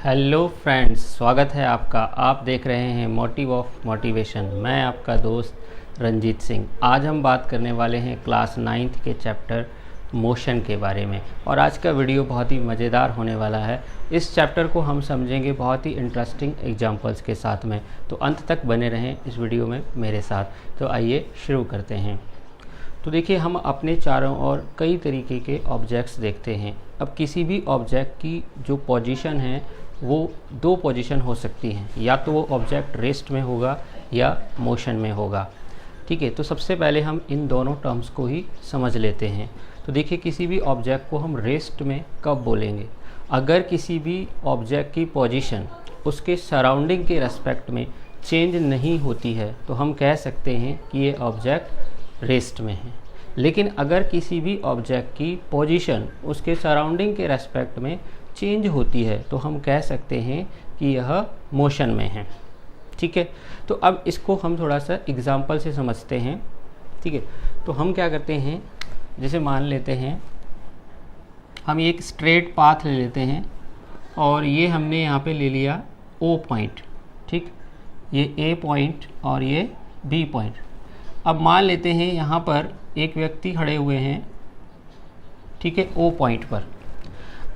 Hello friends, स्वागत है आपका। आप देख रहे हैं मोटिव ऑफ मोटिवेशन। मैं आपका दोस्त रंजीत सिंह। आज हम बात करने वाले हैं क्लास 9th के चैप्टर मोशन के बारे में और आज का वीडियो बहुत ही मज़ेदार होने वाला है। इस चैप्टर को हम समझेंगे बहुत ही इंटरेस्टिंग एग्जांपल्स के साथ में, तो अंत तक बने रहें इस वीडियो में मेरे साथ। तो आइए शुरू करते हैं। तो देखिए, हम अपने चारों ओर कई तरीके के ऑब्जेक्ट्स देखते हैं। अब किसी भी ऑब्जेक्ट की जो पोजीशन है वो दो पोजीशन हो सकती हैं, या तो वो ऑब्जेक्ट रेस्ट में होगा या मोशन में होगा। ठीक है, तो सबसे पहले हम इन दोनों टर्म्स को ही समझ लेते हैं। तो देखिए, किसी भी ऑब्जेक्ट को हम रेस्ट में कब बोलेंगे? अगर किसी भी ऑब्जेक्ट की पोजीशन उसके सराउंडिंग के रेस्पेक्ट में चेंज नहीं होती है तो हम कह सकते हैं कि ये ऑब्जेक्ट रेस्ट में है। लेकिन अगर किसी भी ऑब्जेक्ट की पोजीशन उसके सराउंडिंग के रेस्पेक्ट में चेंज होती है तो हम कह सकते हैं कि यह मोशन में है। ठीक है, तो अब इसको हम थोड़ा सा एग्जांपल से समझते हैं। ठीक है, तो हम क्या करते हैं, जैसे मान लेते हैं हम एक स्ट्रेट पाथ ले लेते हैं और ये हमने यहाँ पे ले लिया O पॉइंट। ठीक, ये A पॉइंट और ये B पॉइंट। अब मान लेते हैं यहाँ पर एक व्यक्ति खड़े हुए हैं, ठीक है, O पॉइंट पर।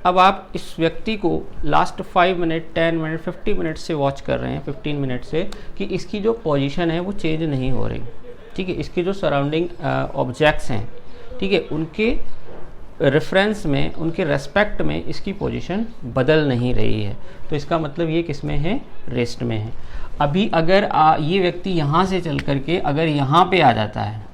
अब आप इस व्यक्ति को लास्ट 5 मिनट, 10 मिनट, 50 मिनट से वॉच कर रहे हैं, 15 मिनट से, कि इसकी जो पोजीशन है वो चेंज नहीं हो रही। ठीक है, इसके जो सराउंडिंग ऑब्जेक्ट्स हैं, ठीक है, उनके रेफरेंस में, उनके रेस्पेक्ट में इसकी पोजीशन बदल नहीं रही है। तो इसका मतलब ये किस में है? रेस्ट में है। अभी अगर ये व्यक्ति यहाँ से चल करके अगर यहाँ पे आ जाता है,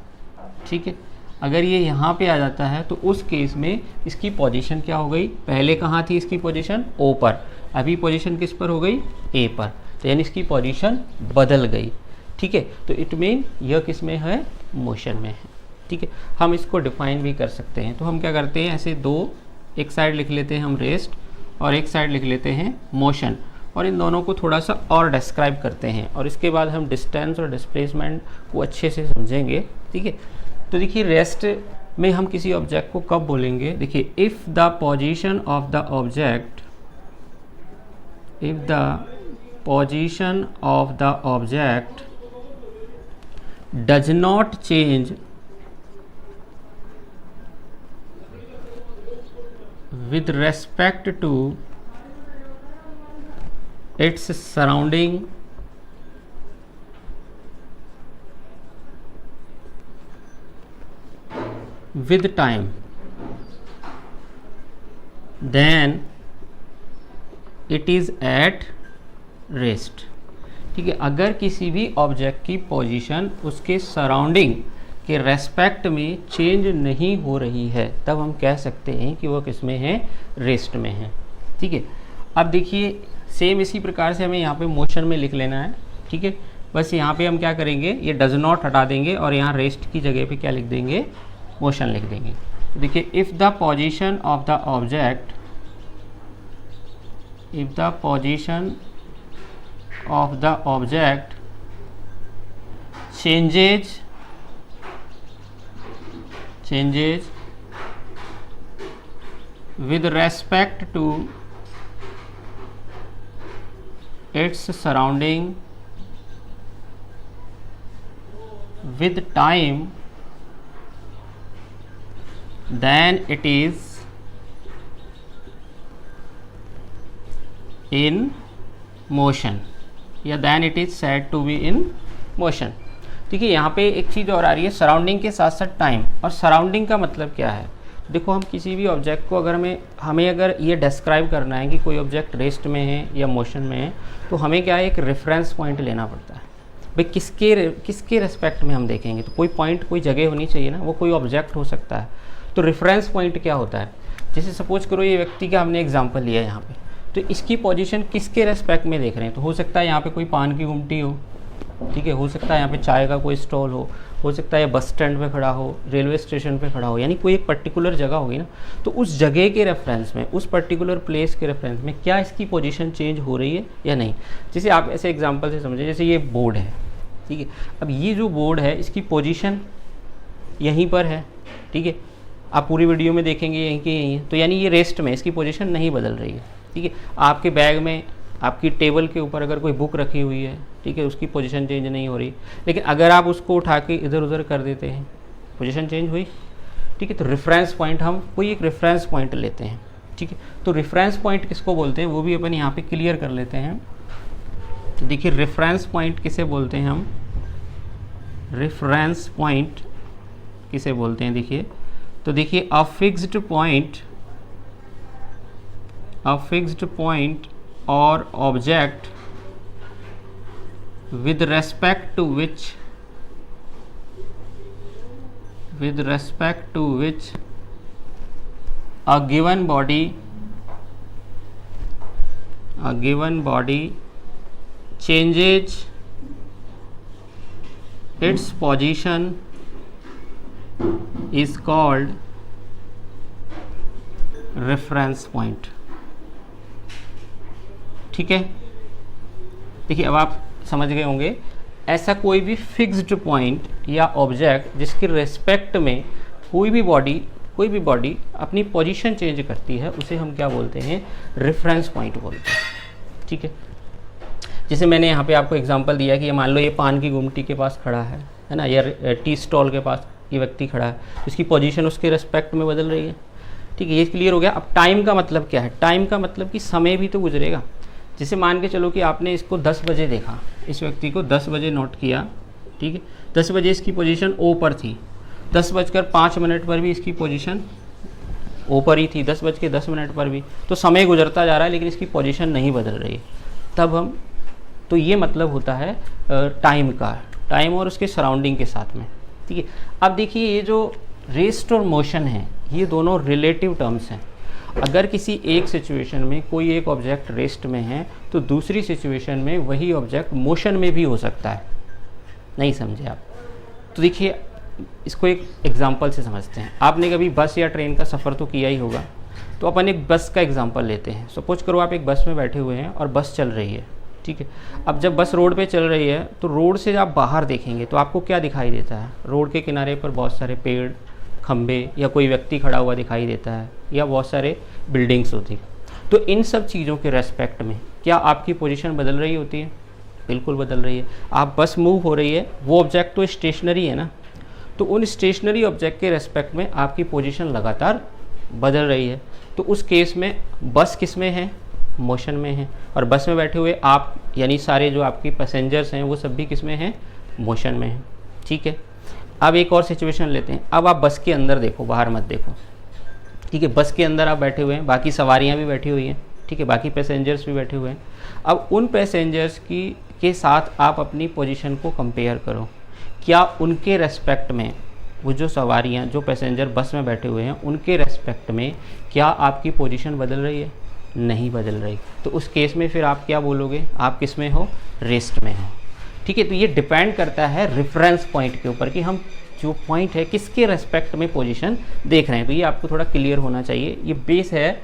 ठीक है, अगर ये यहाँ पे आ जाता है तो उस केस में इसकी पोजीशन क्या हो गई? पहले कहाँ थी इसकी पोजीशन? O पर। अभी पोजीशन किस पर हो गई? A पर। तो यानी इसकी पोजीशन बदल गई। ठीक है, तो इट मीन यह किस में है? मोशन में है। ठीक है, हम इसको डिफाइन भी कर सकते हैं। तो हम क्या करते हैं, ऐसे दो, एक साइड लिख लेते हैं हम रेस्ट और एक साइड लिख लेते हैं मोशन, और इन दोनों को थोड़ा सा और डिस्क्राइब करते हैं और इसके बाद हम डिस्टेंस और डिस्प्लेसमेंट को अच्छे से समझेंगे। ठीक है, तो देखिए, रेस्ट में हम किसी ऑब्जेक्ट को कब बोलेंगे? देखिए, if the position of the object, if the position of the object does not change with respect to its surrounding with time, then it is at rest। ठीक है, अगर किसी भी ऑब्जेक्ट की पोजीशन उसके सराउंडिंग के रेस्पेक्ट में change नहीं हो रही है तब हम कह सकते हैं कि वह किस में है? रेस्ट में है। ठीक है, अब देखिए, सेम इसी प्रकार से हमें यहाँ पे मोशन में लिख लेना है। ठीक है, बस यहाँ पे हम क्या करेंगे, ये डज नॉट हटा देंगे और यहाँ रेस्ट की जगह पे क्या लिख देंगे? मोशन लिख देंगे। तो देखिए, if the position of the object, if the position of the object changes with respect to its surrounding with time, then it is in motion, या then it is said to be in motion। देखिए, यहाँ पे एक चीज़ और आ रही है, surrounding के साथ साथ टाइम। और सराउंडिंग का मतलब क्या है? देखो, हम किसी भी ऑब्जेक्ट को अगर हमें अगर ये डिस्क्राइब करना है कि कोई ऑब्जेक्ट रेस्ट में है या मोशन में है, तो हमें क्या है, एक रेफरेंस पॉइंट लेना पड़ता है। भाई किसके रेस्पेक्ट में हम देखेंगे? तो कोई पॉइंट, कोई जगह होनी चाहिए ना, वो कोई ऑब्जेक्ट हो सकता है। तो रेफरेंस पॉइंट क्या होता है? जैसे सपोज करो ये व्यक्ति का हमने एग्जाम्पल लिया यहाँ पे, तो इसकी पोजीशन किसके रेस्पेक्ट में देख रहे हैं? तो हो सकता है यहाँ पे कोई पान की गुमटी हो, ठीक है, हो सकता है यहाँ पे चाय का कोई स्टॉल हो सकता है बस स्टैंड पे खड़ा हो, रेलवे स्टेशन पे खड़ा हो, यानी कोई एक पर्टिकुलर जगह होगी ना। तो उस जगह के रेफरेंस में, उस पर्टिकुलर प्लेस के रेफरेंस में क्या इसकी पोजीशन चेंज हो रही है या नहीं? जैसे आप ऐसे एग्जांपल से समझे, जैसे ये बोर्ड है, ठीक है, अब ये जो बोर्ड है इसकी पोजीशन यहीं पर है, ठीक है, आप पूरी वीडियो में देखेंगे यहीं के यहीं है, तो यानी ये रेस्ट में, इसकी पोजीशन नहीं बदल रही है। ठीक है, आपके बैग में, आपकी टेबल के ऊपर अगर कोई बुक रखी हुई है, ठीक है, उसकी पोजीशन चेंज नहीं हो रही, लेकिन अगर आप उसको उठा के इधर उधर कर देते हैं, पोजीशन चेंज हुई। ठीक है, तो रेफरेंस पॉइंट, हम कोई एक रेफरेंस पॉइंट लेते हैं। ठीक है, तो रेफरेंस पॉइंट किसको बोलते हैं वो भी अपन यहाँ पे क्लियर कर लेते हैं। तो देखिए रेफरेंस पॉइंट किसे बोलते हैं हम, रेफरेंस पॉइंट किसे बोलते हैं, देखिए तो देखिए अ फिक्स्ड पॉइंट और object with respect to which a given body changes its position is called reference point। ठीक है, देखिए अब आप समझ गए होंगे, ऐसा कोई भी फिक्स्ड पॉइंट या ऑब्जेक्ट जिसके रेस्पेक्ट में कोई भी बॉडी अपनी पोजीशन चेंज करती है, उसे हम क्या बोलते हैं, रेफरेंस पॉइंट बोलते हैं। ठीक है, जैसे मैंने यहाँ पे आपको एग्जांपल दिया कि ये मान लो ये पान की गुमटी के पास खड़ा है ना, या टी स्टॉल के पास ये व्यक्ति खड़ा है, इसकी पोजीशन उसके रेस्पेक्ट में बदल रही है। ठीक है, ये क्लियर हो गया। अब टाइम का मतलब क्या है, टाइम का मतलब कि समय भी तो गुजरेगा। जैसे मान के चलो कि आपने इसको 10 बजे देखा, इस व्यक्ति को 10 बजे नोट किया, ठीक है, 10 बजे इसकी पोजीशन ओ पर थी, 10:05 पर भी इसकी पोजीशन ओ पर ही थी, 10:10 पर भी, तो समय गुजरता जा रहा है लेकिन इसकी पोजीशन नहीं बदल रही है। तब हम, तो ये मतलब होता है टाइम का, टाइम और उसके सराउंडिंग के साथ में। ठीक है, अब देखिए ये जो रेस्ट और मोशन है, ये दोनों रिलेटिव टर्म्स हैं। अगर किसी एक सिचुएशन में कोई एक ऑब्जेक्ट रेस्ट में है तो दूसरी सिचुएशन में वही ऑब्जेक्ट मोशन में भी हो सकता है। नहीं समझे आप? तो देखिए इसको एक एग्जांपल से समझते हैं। आपने कभी बस या ट्रेन का सफ़र तो किया ही होगा, तो अपन एक बस का एग्जांपल लेते हैं। सपोज करो आप एक बस में बैठे हुए हैं और बस चल रही है। ठीक है, अब जब बस रोड पे चल रही है तो रोड से आप बाहर देखेंगे तो आपको क्या दिखाई देता है, रोड के किनारे पर बहुत सारे पेड़, खंबे या कोई व्यक्ति खड़ा हुआ दिखाई देता है, या बहुत सारे बिल्डिंग्स होती है। तो इन सब चीज़ों के रेस्पेक्ट में क्या आपकी पोजीशन बदल रही होती है? बिल्कुल बदल रही है। आप बस मूव हो रही है, वो ऑब्जेक्ट तो स्टेशनरी है ना, तो उन स्टेशनरी ऑब्जेक्ट के रेस्पेक्ट में आपकी पोजीशन लगातार बदल रही है। तो उस केस में बस किस में है, मोशन में है, और बस में बैठे हुए आप यानी सारे जो आपके पैसेंजर्स हैं वो सब भी किस में हैं, मोशन में हैं। ठीक है, अब एक और सिचुएशन लेते हैं। अब आप बस के अंदर देखो, बाहर मत देखो। ठीक है, बस के अंदर आप बैठे हुए हैं, बाकी सवारियां भी बैठी हुई हैं। ठीक है, बाकी पैसेंजर्स भी बैठे हुए हैं। अब उन पैसेंजर्स के साथ आप अपनी पोजीशन को कंपेयर करो, क्या उनके रेस्पेक्ट में वो जो सवारियां, जो पैसेंजर बस में बैठे हुए हैं, उनके रेस्पेक्ट में क्या आपकी पोजीशन बदल रही है? नहीं बदल रही। तो उस केस में फिर आप क्या बोलोगे, आप किस में हो, रेस्ट में हो। ठीक है, तो ये डिपेंड करता है रेफरेंस पॉइंट के ऊपर कि हम जो पॉइंट है किसके रेस्पेक्ट में पोजीशन देख रहे हैं। तो ये आपको थोड़ा क्लियर होना चाहिए। ये बेस है,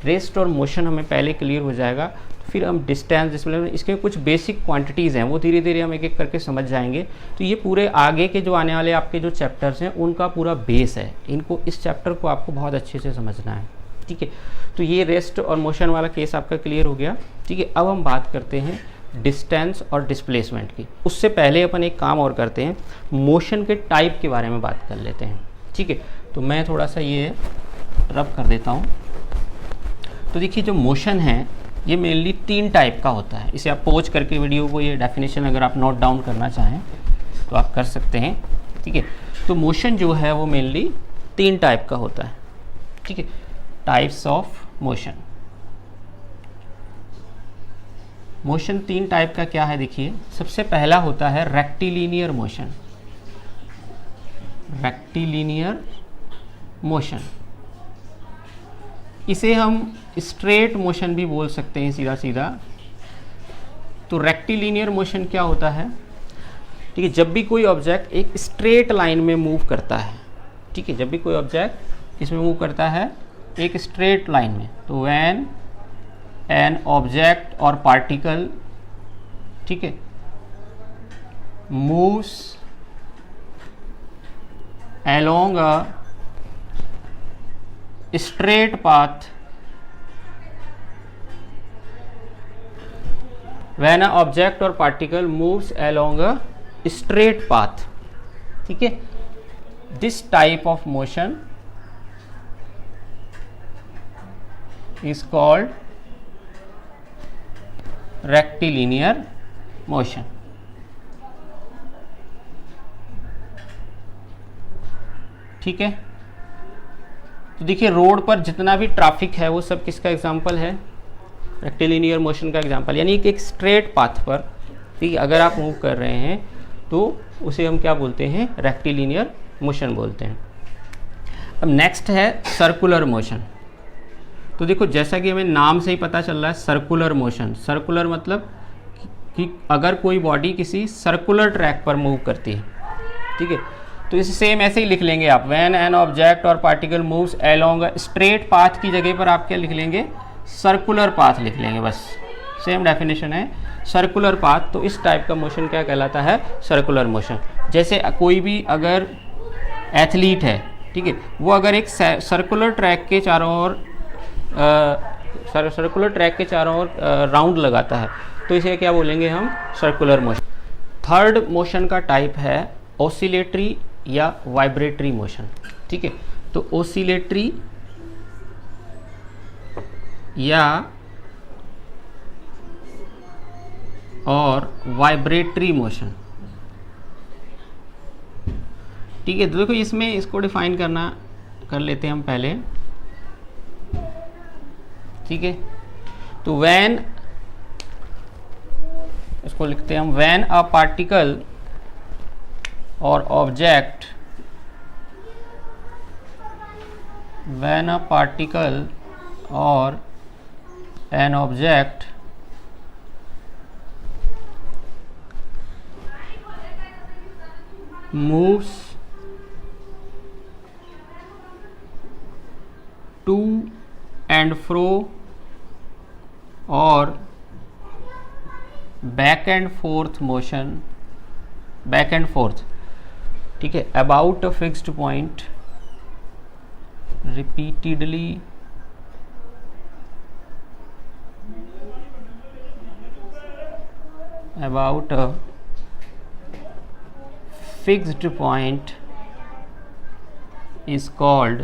रेस्ट और मोशन हमें पहले क्लियर हो जाएगा, फिर हम डिस्टेंस, डिस्प्लेसमेंट, इसके कुछ बेसिक क्वांटिटीज़ हैं वो धीरे धीरे हम एक एक करके समझ जाएंगे। तो ये पूरे आगे के जो आने वाले आपके जो चैप्टर्स हैं उनका पूरा बेस है। इनको, इस चैप्टर को आपको बहुत अच्छे से समझना है। ठीक है, तो ये रेस्ट और मोशन वाला केस आपका क्लियर हो गया। ठीक है, अब हम बात करते हैं डिस्टेंस और डिस्प्लेसमेंट की। उससे पहले अपन एक काम और करते हैं, मोशन के टाइप के बारे में बात कर लेते हैं। ठीक है, तो मैं थोड़ा सा ये रब कर देता हूँ। तो देखिए जो मोशन है ये मेनली 3 टाइप का होता है। इसे आप पॉज करके वीडियो को, ये डेफिनेशन अगर आप नोट डाउन करना चाहें तो आप कर सकते हैं। ठीक है, तो मोशन जो है वो मेनली 3 टाइप का होता है। ठीक है, types of motion. Motion 3 type का क्या है, देखिए सबसे पहला होता है रेक्टिलिनियर मोशन। रेक्टिलिनियर मोशन, इसे हम स्ट्रेट मोशन भी बोल सकते हैं, सीधा सीधा। तो रेक्टिलिनियर मोशन क्या होता है, ठीक है, जब भी कोई ऑब्जेक्ट एक स्ट्रेट लाइन में मूव करता है। ठीक है, जब भी कोई ऑब्जेक्ट इसमें मूव करता है एक स्ट्रेट लाइन में, तो व्हेन एन ऑब्जेक्ट और पार्टिकल, ठीक है, moves along a straight path when a object और particle moves along a straight path, ठीक है, this type of motion is called rectilinear motion. ठीक है, तो देखिए रोड पर जितना भी ट्रैफिक है वो सब किसका एग्जांपल है, रेक्टिलिनियर मोशन का एग्जांपल। यानी कि एक स्ट्रेट पाथ पर, ठीक है, अगर आप मूव कर रहे हैं तो उसे हम क्या बोलते हैं, रेक्टिलिनियर मोशन बोलते हैं। अब नेक्स्ट है सर्कुलर मोशन। तो देखो जैसा कि हमें नाम से ही पता चल रहा है सर्कुलर मोशन, सर्कुलर मतलब कि अगर कोई बॉडी किसी सर्कुलर ट्रैक पर मूव करती है, ठीक है, तो इसे सेम ऐसे ही लिख लेंगे आप, व्हेन एन ऑब्जेक्ट और particle moves along a straight path की जगह पर आप क्या लिख लेंगे, सर्कुलर पाथ लिख लेंगे, बस सेम डेफिनेशन है सर्कुलर पाथ। तो इस टाइप का मोशन क्या कहलाता है, सर्कुलर मोशन। जैसे कोई भी अगर एथलीट है, ठीक है, वो अगर एक सर्कुलर ट्रैक के चारों ओर राउंड लगाता है तो इसे क्या बोलेंगे हम, सर्कुलर मोशन। थर्ड मोशन का टाइप है ऑसिलेटरी या वाइब्रेटरी मोशन। ठीक है, तो ऑसिलेटरी या और वाइब्रेटरी मोशन, ठीक है। तो देखो इसमें इसको डिफाइन कर लेते हैं हम पहले, ठीक है। तो व्हेन, इसको लिखते हैं हम, व्हेन अ पार्टिकल और ऑब्जेक्ट, व्हेन अ पार्टिकल और an object moves to and fro or back and forth motion, back and forth, ठीक है, about a fixed point repeatedly about a fixed point is called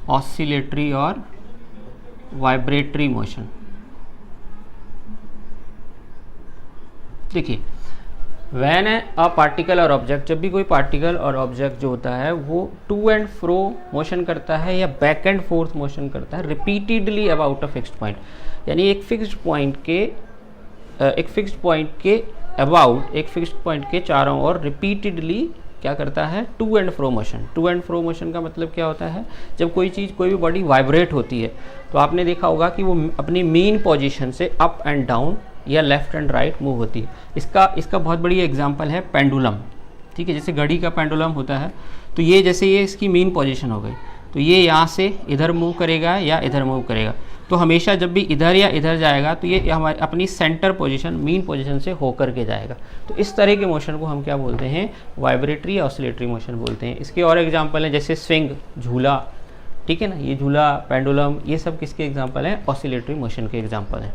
oscillatory or vibratory motion। देखिए when a particle और object, जब भी कोई particle और object जो होता है वो टू एंड फ्रो मोशन करता है या बैक एंड फोर्थ मोशन करता है repeatedly about a fixed point, यानी एक फिक्स्ड पॉइंट के चारों ओर रिपीटेडली क्या करता है, to and fro motion. To and fro motion का मतलब क्या होता है, जब कोई चीज़, कोई भी बॉडी वाइब्रेट होती है तो आपने देखा होगा कि वो अपनी मेन पोजीशन से अप एंड डाउन या लेफ्ट एंड राइट मूव होती है। इसका बहुत बड़ी एग्जांपल है पेंडुलम, ठीक है। जैसे घड़ी का पेंडुलम होता है, तो ये जैसे ये इसकी मेन पोजीशन हो गई, तो ये यहाँ से इधर मूव करेगा या इधर मूव करेगा, तो हमेशा जब भी इधर या इधर जाएगा तो ये हमारी अपनी सेंटर पोजीशन, मेन पोजीशन से होकर के जाएगा। तो इस तरह के मोशन को हम क्या बोलते हैं, वाइब्रेटरी या ऑसिलेटरी मोशन बोलते हैं। इसके और एग्जांपल हैं जैसे स्विंग, झूला, ठीक है ना, ये झूला, पेंडुलम, ये सब किसके एग्जांपल हैं, ऑसिलेटरी मोशन के एग्जांपल हैं।